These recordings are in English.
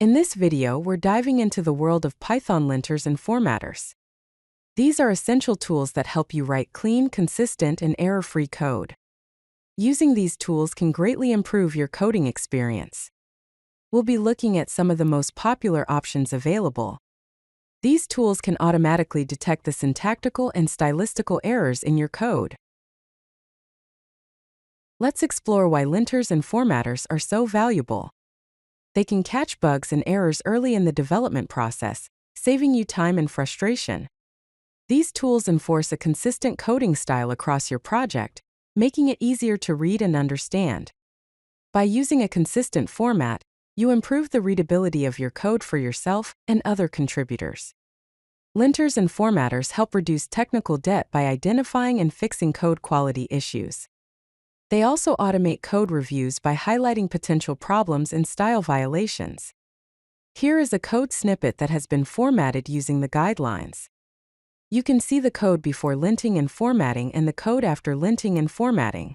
In this video, we're diving into the world of Python linters and formatters. These are essential tools that help you write clean, consistent, and error-free code. Using these tools can greatly improve your coding experience. We'll be looking at some of the most popular options available. These tools can automatically detect the syntactical and stylistical errors in your code. Let's explore why linters and formatters are so valuable. They can catch bugs and errors early in the development process, saving you time and frustration. These tools enforce a consistent coding style across your project, making it easier to read and understand. By using a consistent format, you improve the readability of your code for yourself and other contributors. Linters and formatters help reduce technical debt by identifying and fixing code quality issues. They also automate code reviews by highlighting potential problems and style violations. Here is a code snippet that has been formatted using the guidelines. You can see the code before linting and formatting and the code after linting and formatting.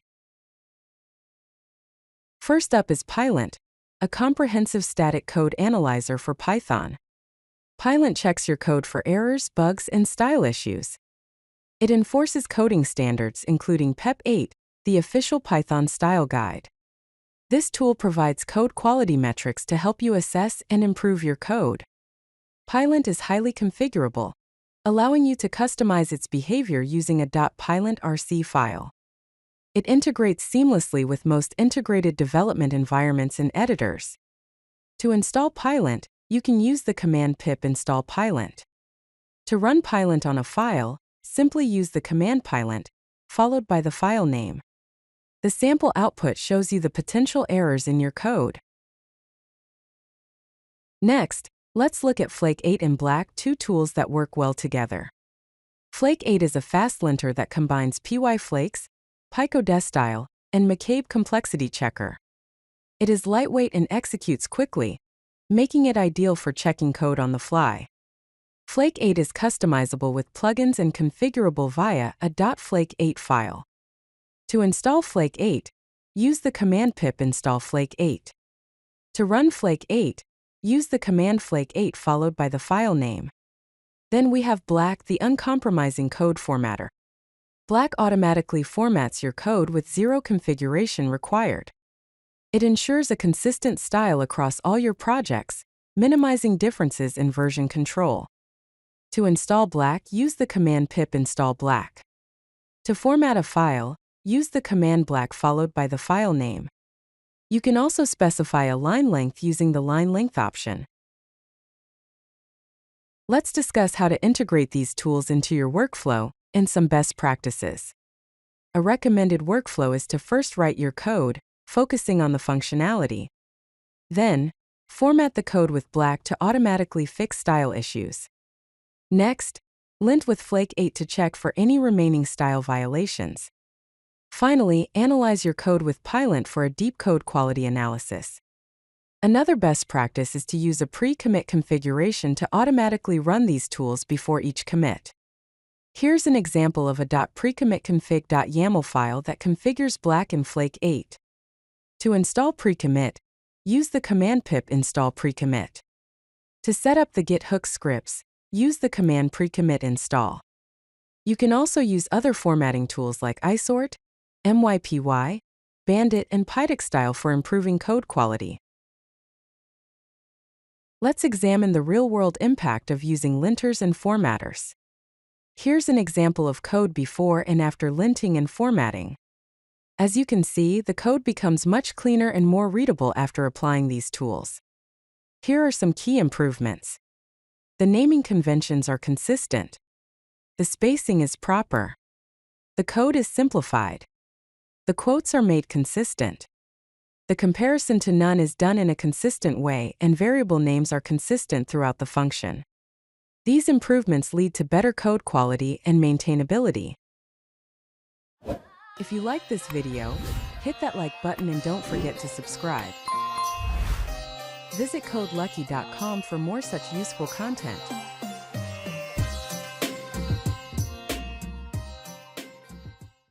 First up is Pylint, a comprehensive static code analyzer for Python. Pylint checks your code for errors, bugs, and style issues. It enforces coding standards including PEP 8, the official Python style guide. This tool provides code quality metrics to help you assess and improve your code. Pylint is highly configurable, allowing you to customize its behavior using a .pylintrc file. It integrates seamlessly with most integrated development environments and editors. To install Pylint, you can use the command pip install Pylint. To run Pylint on a file, simply use the command Pylint, followed by the file name. The sample output shows you the potential errors in your code. Next, let's look at Flake 8 and Black, two tools that work well together. Flake 8 is a fast linter that combines pyflakes, picodestyle, and McCabe complexity checker. It is lightweight and executes quickly, making it ideal for checking code on the fly. Flake 8 is customizable with plugins and configurable via a .flake8 file. To install Flake 8, use the command pip install Flake 8. To run Flake 8, use the command Flake 8 followed by the file name. Then we have Black, the uncompromising code formatter. Black automatically formats your code with zero configuration required. It ensures a consistent style across all your projects, minimizing differences in version control. To install Black, use the command pip install Black. To format a file, use the command Black followed by the file name. You can also specify a line length using the line length option. Let's discuss how to integrate these tools into your workflow and some best practices. A recommended workflow is to first write your code, focusing on the functionality. Then, format the code with Black to automatically fix style issues. Next, lint with Flake 8 to check for any remaining style violations. Finally, analyze your code with Pylint for a deep code quality analysis. Another best practice is to use a pre-commit configuration to automatically run these tools before each commit. Here's an example of a .precommitconfig.yaml file that configures Black and Flake 8. To install pre-commit, use the command pip install pre-commit. To set up the Git hook scripts, use the command pre-commit install. You can also use other formatting tools like isort, mypy, bandit, and pydexstyle for improving code quality. Let's examine the real-world impact of using linters and formatters. Here's an example of code before and after linting and formatting. As you can see, the code becomes much cleaner and more readable after applying these tools. Here are some key improvements. The naming conventions are consistent. The spacing is proper. The code is simplified. The quotes are made consistent. The comparison to none is done in a consistent way, and variable names are consistent throughout the function. These improvements lead to better code quality and maintainability. If you like this video, hit that like button and don't forget to subscribe. Visit codelucky.com for more such useful content.